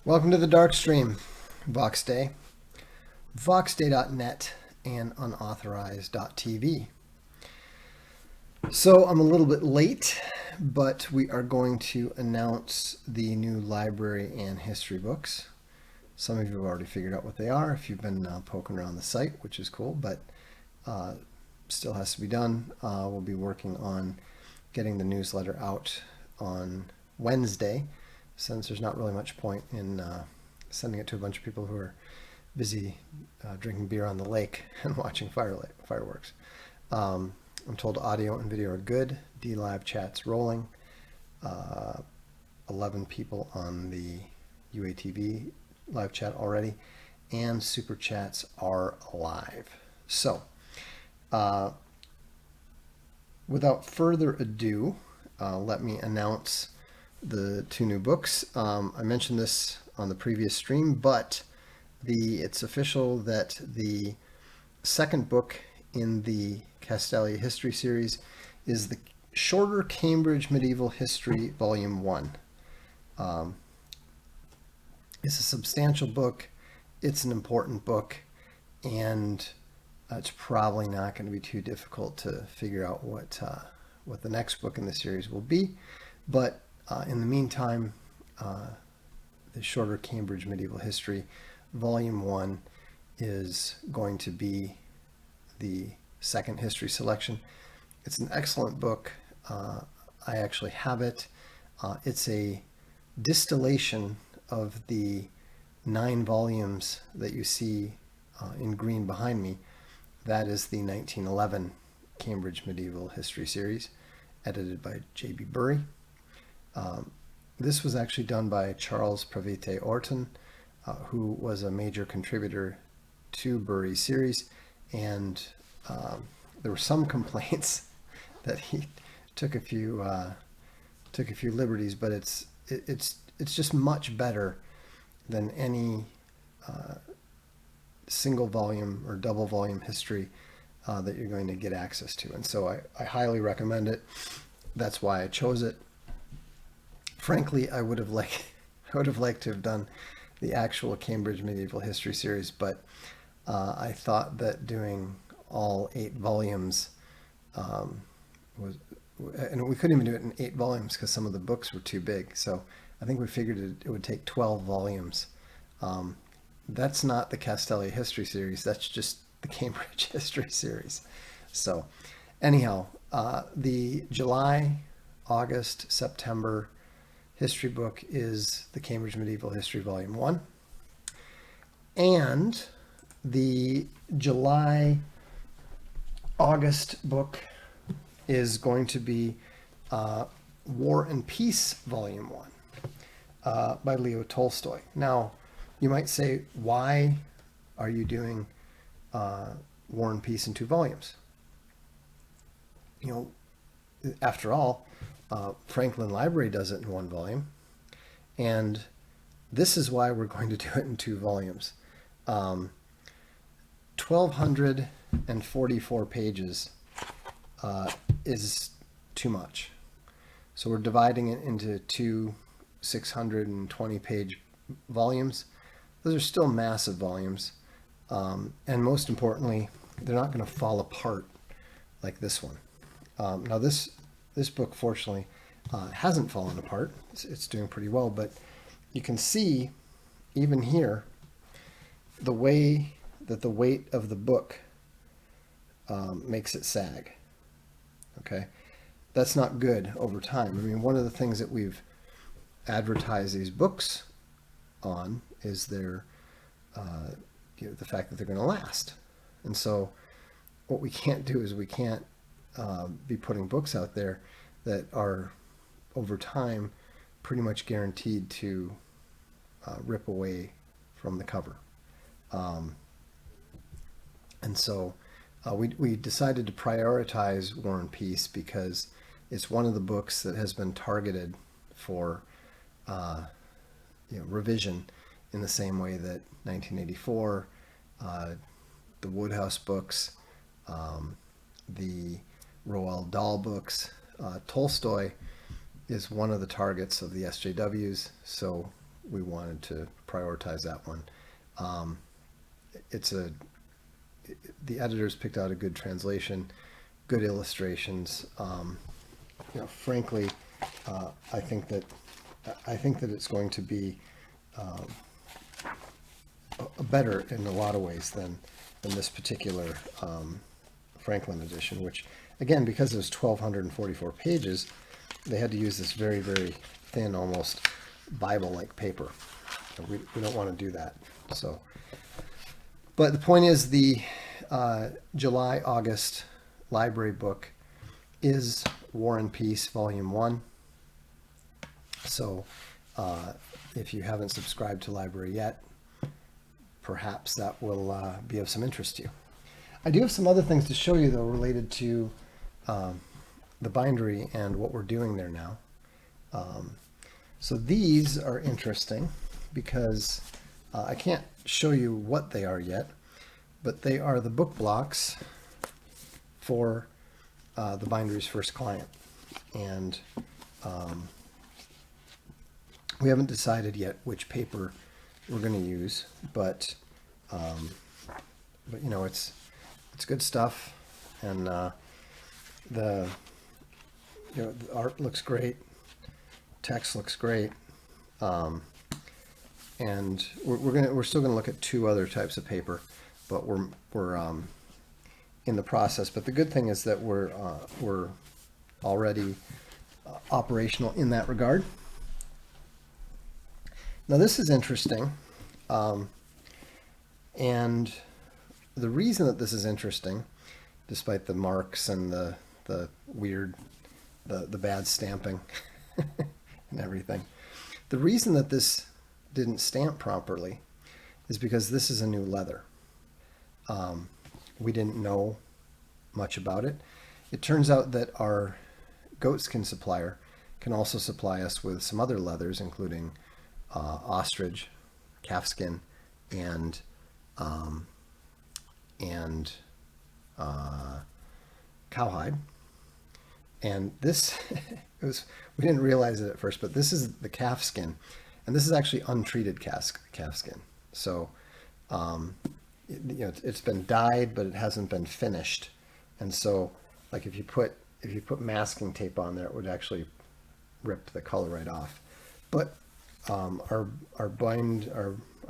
Welcome to the Darkstream, Vox Day, voxday.net, and unauthorized.tv. So I'm a little bit late, but we are going to announce the new library and history books. Some of you have already figured out what they are if you've been poking around the site, which is cool, but still has to be done. We'll be working on getting the newsletter out on Wednesday, since there's not really much point in sending it to a bunch of people who are busy drinking beer on the lake and watching fireworks. I'm told audio and video are good. D-Live chat's rolling. 11 people on the UATV live chat already, and super chats are alive. So, without further ado, let me announce the two new books. I mentioned this on the previous stream, but it's official that the second book in the Castalia History series is the shorter Cambridge Medieval History Volume 1. It's a substantial book, it's an important book, and it's probably not going to be too difficult to figure out what the next book in the series will be. But in the meantime, the shorter Cambridge Medieval History Volume 1 is going to be the second history selection. It's an excellent book. I actually have it. It's a distillation of the 9 volumes that you see in green behind me. That is the 1911 Cambridge Medieval History series, edited by J.B. Bury. This was actually done by Charles Pravete Orton, who was a major contributor to Bury's series, and there were some complaints that he took a few liberties, but it's just much better than any single volume or double volume history that you're going to get access to, and so I highly recommend it. That's why I chose it. Frankly, I would have liked to have done the actual Cambridge Medieval History series, but I thought that doing all 8 volumes and we couldn't even do it in 8 volumes because some of the books were too big. So I think we figured it would take 12 volumes. That's not the Castalia History series. That's just the Cambridge History series. So anyhow, the July, August, September history book is the Cambridge Medieval History Volume 1. And the July, August book is going to be War and Peace Volume 1 by Leo Tolstoy. Now, you might say, why are you doing War and Peace in 2 volumes? You know, after all, Franklin Library does it in 1 volume, and this is why we're going to do it in 2 volumes. 1,244 pages is too much, so we're dividing it into 2 620-page volumes. Those are still massive volumes, and most importantly, they're not going to fall apart like this one. Now this book, fortunately, hasn't fallen apart. It's doing pretty well, but you can see even here the way that the weight of the book makes it sag. Okay, that's not good over time. I mean, one of the things that we've advertised these books on is their the fact that they're going to last. And so what we can't do is we can't be putting books out there that are over time pretty much guaranteed to rip away from the cover. And so we decided to prioritize War and Peace because it's one of the books that has been targeted for revision in the same way that 1984, the Woodhouse books, the Roald Dahl books, Tolstoy is one of the targets of the SJWs, so we wanted to prioritize that one. It's a the editors picked out a good translation, good illustrations. Frankly, I think that it's going to be better in a lot of ways than this particular Franklin edition, which again, because it was 1,244 pages, they had to use this very, very thin, almost Bible-like paper. We don't want to do that. So, but the point is, the July-August library book is War and Peace, Volume 1. So if you haven't subscribed to library yet, perhaps that will be of some interest to you. I do have some other things to show you, though, related to the bindery and what we're doing there now. So these are interesting because I can't show you what they are yet, but they are the book blocks for the bindery's first client. And we haven't decided yet which paper we're going to use, but you know, it's good stuff, and the art looks great, text looks great, and we're still gonna look at two other types of paper, but we're in the process. But the good thing is that we're already operational in that regard. Now this is interesting, and the reason that this is interesting, despite the marks and the weird, the bad stamping and everything, the reason that this didn't stamp properly is because this is a new leather. We didn't know much about it. It turns out that our goatskin supplier can also supply us with some other leathers, including ostrich, calfskin, and cowhide. And this we didn't realize it at first, but this is the calfskin, and this is actually untreated calfskin. So it's been dyed, but it hasn't been finished. And so, like, if you put masking tape on there, it would actually rip the color right off. But our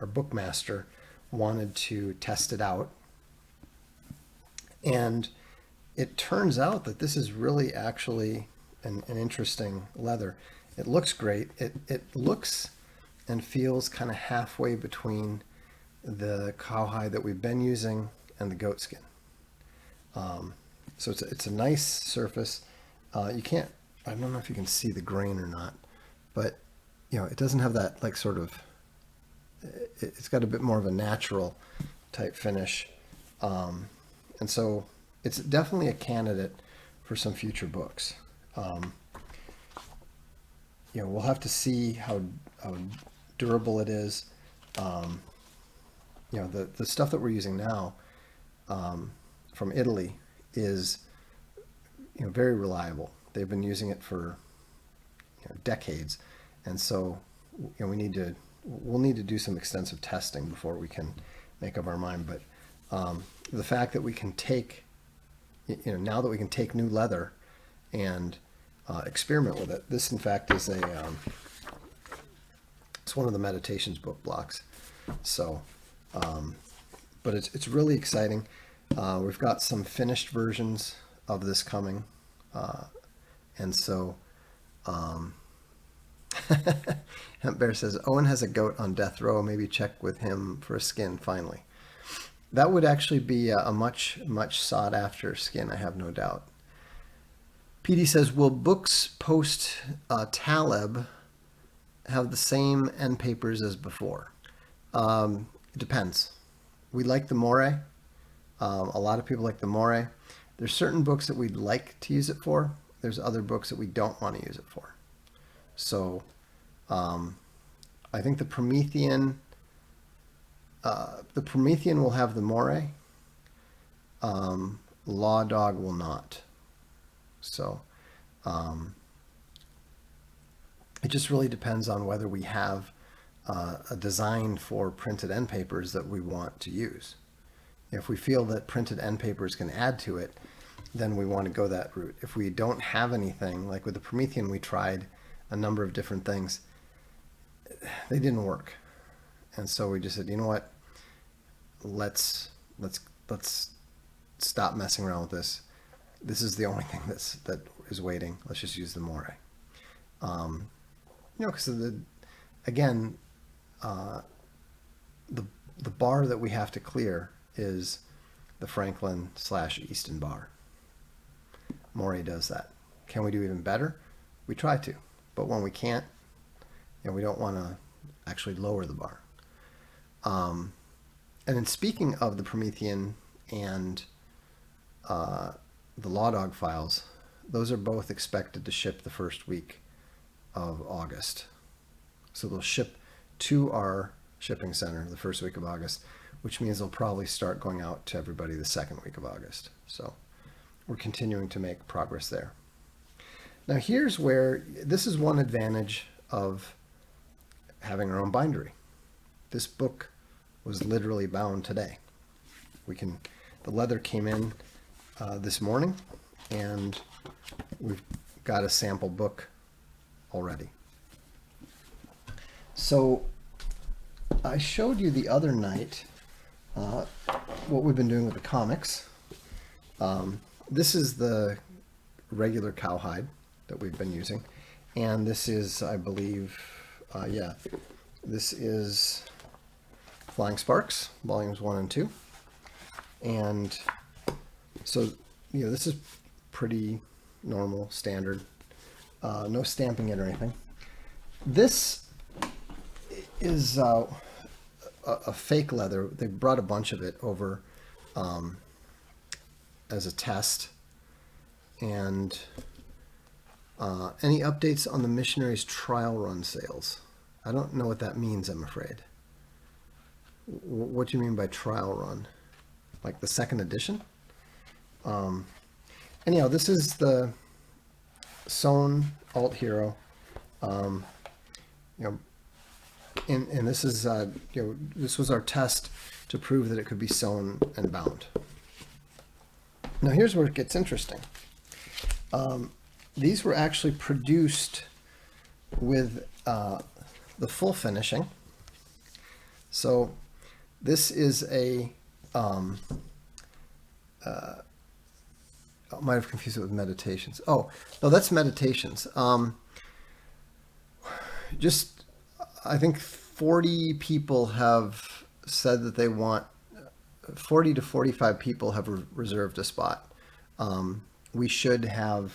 bookmaster wanted to test it out, and it turns out that this is really actually an interesting leather. It looks great. It looks and feels kind of halfway between the cowhide that we've been using and the goatskin. So it's a nice surface. I don't know if you can see the grain or not, but it doesn't have that, like, sort of, it's got a bit more of a natural type finish. And so it's definitely a candidate for some future books. We'll have to see how durable it is. The stuff that we're using now from Italy is very reliable. They've been using it for decades, and so we'll need to do some extensive testing before we can make up our mind. But the fact that we can take now that we can take new leather and experiment with it. This, in fact, is it's one of the Meditations book blocks. So, but it's really exciting. We've got some finished versions of this coming, and so Hemp Bear says Owen has a goat on death row. Maybe check with him for a skin finally. That would actually be a much sought after skin, I have no doubt. PD says, will books post Taleb have the same end papers as before? It depends. We like the Moire. A lot of people like the Moire. There's certain books that we'd like to use it for. There's other books that we don't want to use it for. So I think the Promethean will have the Moire. Law Dog will not. So it just really depends on whether we have a design for printed end papers that we want to use. If we feel that printed end papers can add to it, then we want to go that route. If we don't have anything, like with the Promethean, we tried a number of different things. They didn't work. And so we just said, you know what? Let's stop messing around with this. This is the only thing that is waiting. Let's just use the Moray. Because again, the bar that we have to clear is the Franklin/Easton bar. Moray does that. Can we do even better? We try to, but when we can't, we don't want to actually lower the bar. And then speaking of the Promethean and the Law Dog files, those are both expected to ship the first week of August. So they'll ship to our shipping center the first week of August, which means they'll probably start going out to everybody the second week of August. So we're continuing to make progress there. Now here's where, this is one advantage of having our own bindery. This book was literally bound today. The leather came in this morning, and we've got a sample book already. So I showed you the other night what we've been doing with the comics. This is the regular cowhide that we've been using, and this is, I believe, this is Flying Sparks, volumes 1 and 2. And so, this is pretty normal, standard, no stamping it or anything. This is a fake leather. They brought a bunch of it over as a test. And any updates on the Missionaries trial run sales? I don't know what that means, I'm afraid. What do you mean by trial run? Like the second edition? Anyhow, this is the sewn Alt Hero. And this is this was our test to prove that it could be sewn and bound. Now here's where it gets interesting. These were actually produced with the full finishing. So this is a I might have confused it with Meditations. Oh, no, that's Meditations. Just, I think 40 people have said that they want, 40 to 45 people have reserved a spot. We should have,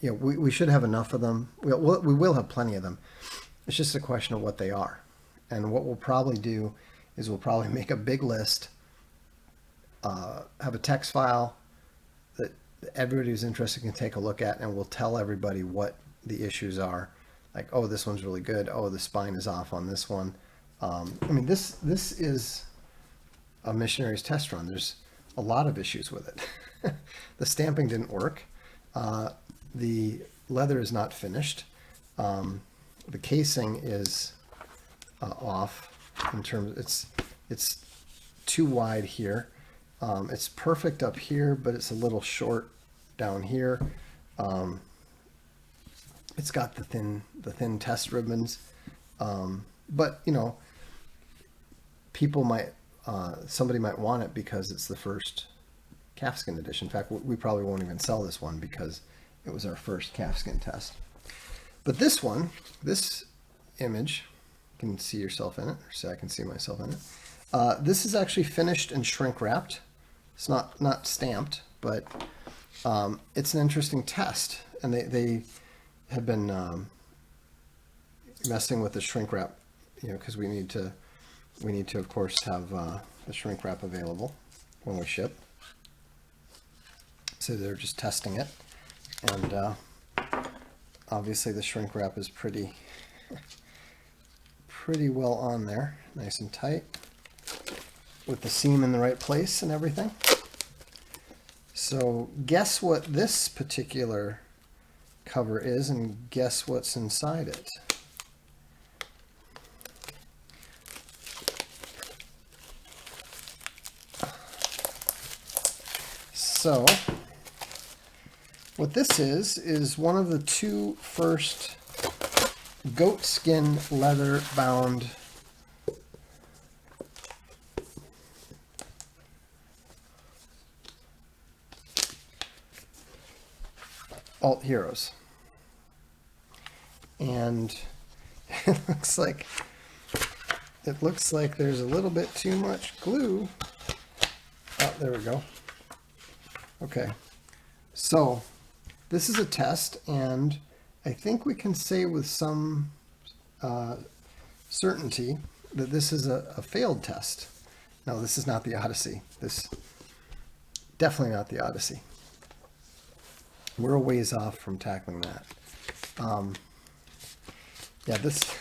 we should have enough of them. We will have plenty of them. It's just a question of what they are. And what we'll probably do is we'll probably make a big list, have a text file that everybody who's interested can take a look at, and we'll tell everybody what the issues are. Like, oh, this one's really good. Oh, the spine is off on this one. This is a Missionaries test run. There's a lot of issues with it. The stamping didn't work. The leather is not finished. The casing is off in terms, it's too wide here. It's perfect up here, but it's a little short down here. It's got the thin test ribbons, but people might, somebody might want it because it's the first calfskin edition. In fact, we probably won't even sell this one because it was our first calfskin test. But this one, this image, you can see yourself in it, or say I can see myself in it. This is actually finished and shrink wrapped. It's not stamped, but it's an interesting test, and they have been messing with the shrink wrap, because we need to of course have the shrink wrap available when we ship. So they're just testing it, and obviously the shrink wrap is pretty well on there, nice and tight, with the seam in the right place and everything. So guess what this particular cover is, and guess what's inside it. So what this is one of the two first goat skin leather bound alt heroes. And it looks like there's a little bit too much glue. Oh, there we go. Okay. So this is a test, and I think we can say with some certainty that this is a failed test. No, this is not the Odyssey. This definitely not the Odyssey. We're a ways off from tackling that. Yeah, this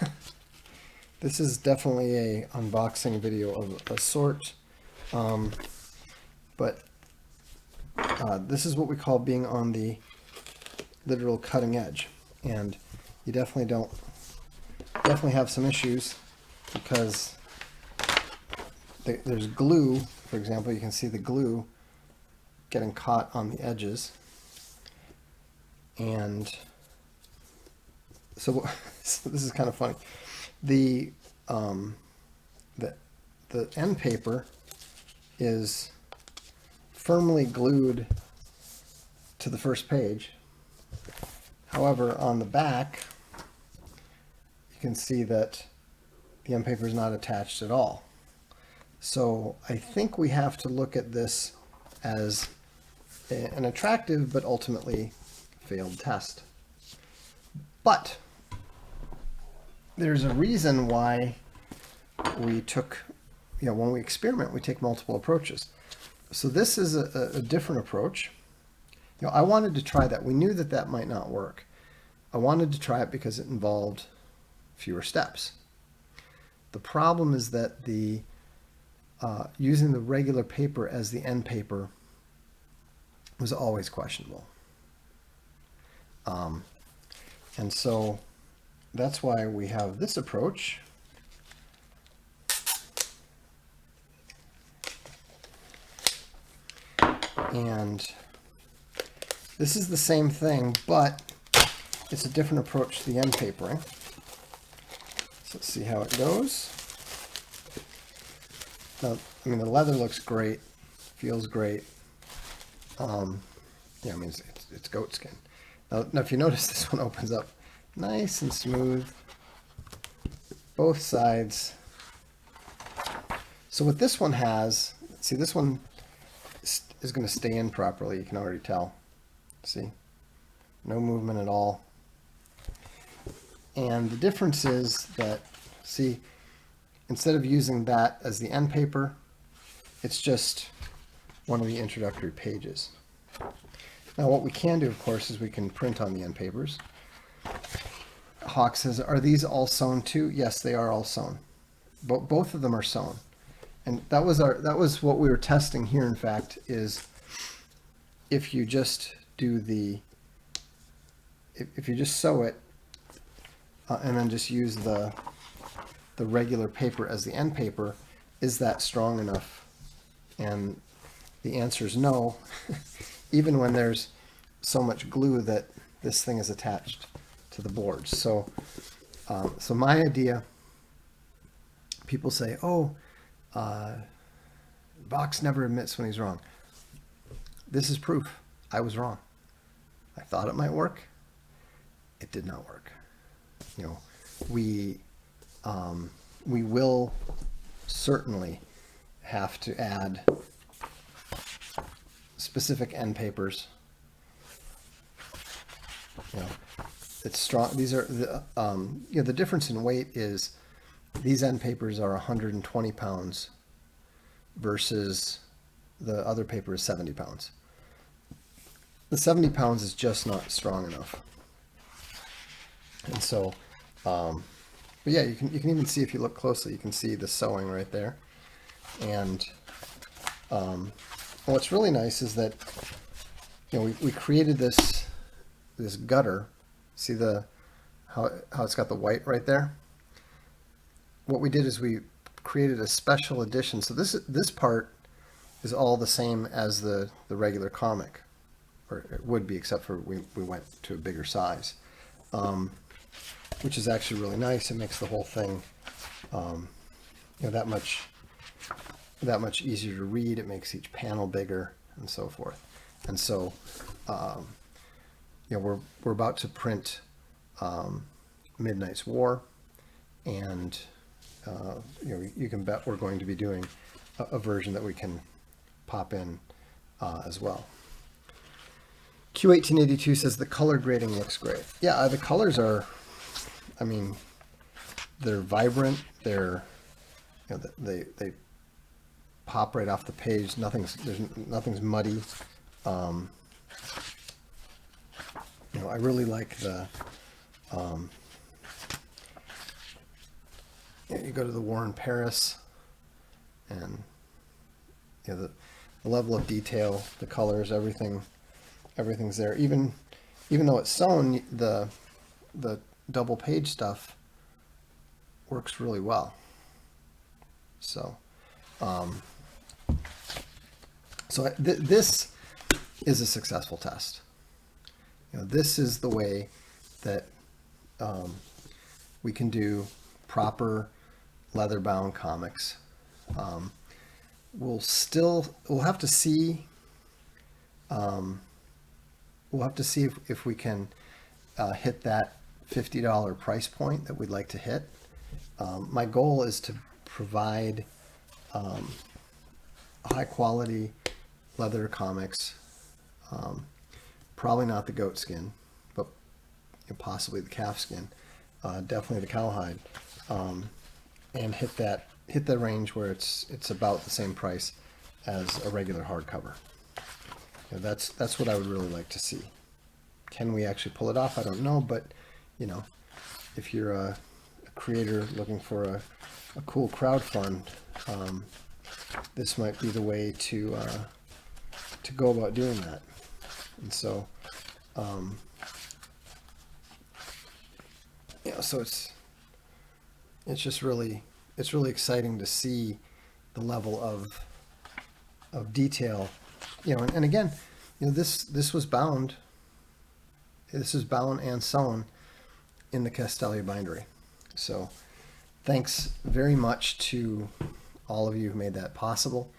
this is definitely a unboxing video of a sort, but this is what we call being on the literal cutting edge, and you definitely have some issues because there's glue. For example, you can see the glue getting caught on the edges, and so this is kind of funny. The end paper is firmly glued to the first page. However, on the back, you can see that the end paper is not attached at all. So I think we have to look at this as an attractive but ultimately failed test. But there's a reason why we took, when we experiment, we take multiple approaches. So this is a different approach. I wanted to try that. We knew that that might not work. I wanted to try it because it involved fewer steps. The problem is that using the regular paper as the end paper was always questionable. And so that's why we have this approach. And this is the same thing, but it's a different approach to the end papering. So let's see how it goes. Now, I mean, the leather looks great, feels great. Yeah, I mean, it's goat skin. Now, if you notice, this one opens up nice and smooth, both sides. So what this one has, see, this one is going to stay in properly. You can already tell. See, no movement at all. And the difference is that, see, instead of using that as the end paper, it's just one of the introductory pages. Now what we can do, of course, is we can print on the end papers. Hawk says, are these all sewn too? Yes, they are all sewn. Both of them are sewn. And that was what we were testing here, in fact, is if you just do if you just sew it and then just use the regular paper as the end paper, is that strong enough? And the answer is no, even when there's so much glue that this thing is attached to the boards. So, so my idea, people say, oh, Vox never admits when he's wrong. This is proof. I was wrong. I thought it might work. It did not work. We will certainly have to add specific end papers. It's strong. These are the the difference in weight is these end papers are 120 pounds versus the other paper is 70 pounds. The 70 pounds is just not strong enough. And so, but yeah, you can even see, if you look closely, you can see the sewing right there. And what's really nice is that we created this gutter. See how it's got the white right there? What we did is we created a special edition. So this part is all the same as the regular comic, or it would be, except for we went to a bigger size, which is actually really nice. It makes the whole thing that much easier to read. It makes each panel bigger and so forth. And so we're about to print Midnight's War, and you can bet we're going to be doing a version that we can pop in as well. Q1882 says the color grading looks great. Yeah, the colors are, I mean, they're vibrant. They're, they pop right off the page. Nothing's muddy. I really like the. You go to the War in Paris, and the level of detail, the colors, everything's there. Even though it's sewn, the double page stuff works really well. So, this is a successful test. This is the way that we can do proper leather-bound comics. We'll have to see. We'll have to see if we can hit that $50 price point that we'd like to hit. My goal is to provide high quality leather comics, probably not the goat skin, but possibly the calf skin, definitely the cowhide, and hit the range where it's about the same price as a regular hardcover. That's what I would really like to see. Can we actually pull it off? I don't know, but if you're a creator looking for a cool crowd fund, this might be the way to go about doing that. And so, so it's just really exciting to see the level of detail. And again, this was bound. This is bound and sewn in the Castelli bindery. So thanks very much to all of you who made that possible.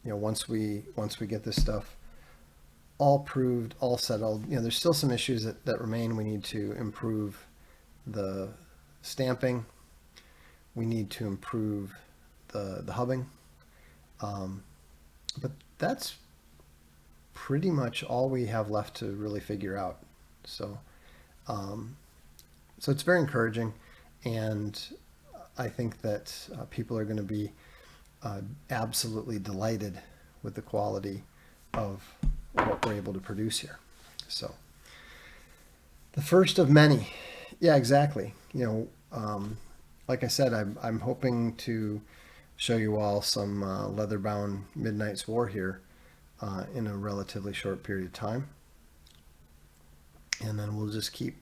Once we get this stuff all proved, all settled, there's still some issues that remain. We need to improve the stamping. We need to improve the hubbing. But that's pretty much all we have left to really figure out. So, so it's very encouraging, and I think that people are going to be absolutely delighted with the quality of what we're able to produce here. So, the first of many. Yeah, exactly. Like I said, I'm hoping to show you all some leather-bound Midnight's War here in a relatively short period of time, and then we'll just keep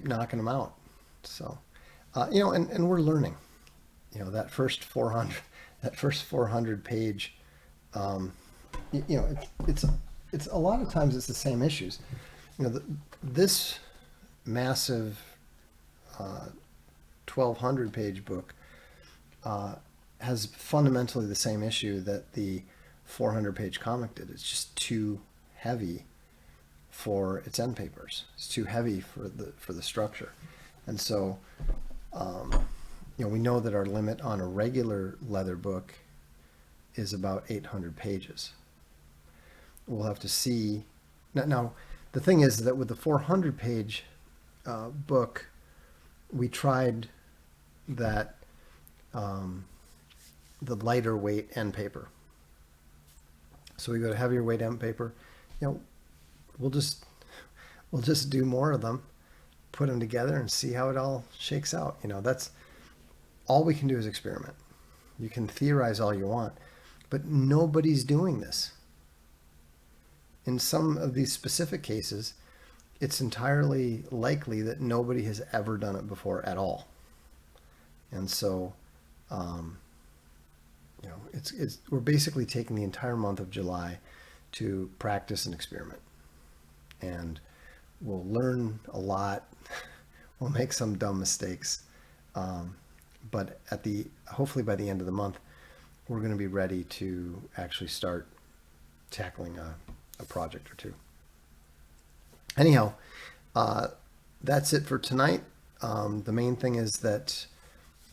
knocking them out. So, and we're learning. That first 400 page. It's a lot of times it's the same issues. This massive 1,200 page book has fundamentally the same issue that the 400 page comic did. It's just too heavy for its end papers. It's too heavy for the structure. And so we know that our limit on a regular leather book is about 800 pages. We'll have to see. Now the thing is that with the 400 page book, we tried that the lighter weight end paper. So we go to heavier weight end paper. We'll just do more of them, put them together, and see how it all shakes out. That's all we can do is experiment. You can theorize all you want, but nobody's doing this. In some of these specific cases, it's entirely likely that nobody has ever done it before at all. And so, we're basically taking the entire month of July to practice and experiment, and we'll learn a lot. We'll make some dumb mistakes, but hopefully by the end of the month, we're going to be ready to actually start tackling a project or two. Anyhow, that's it for tonight. The main thing is that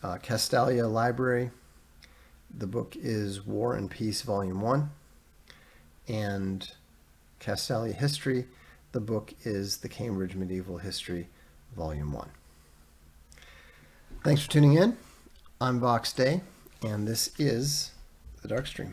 Castalia Library, the book is War and Peace, Volume 1, and Castalia History, the book is The Cambridge Medieval History, Volume 1. Thanks for tuning in. I'm Vox Day, and this is the Darkstream.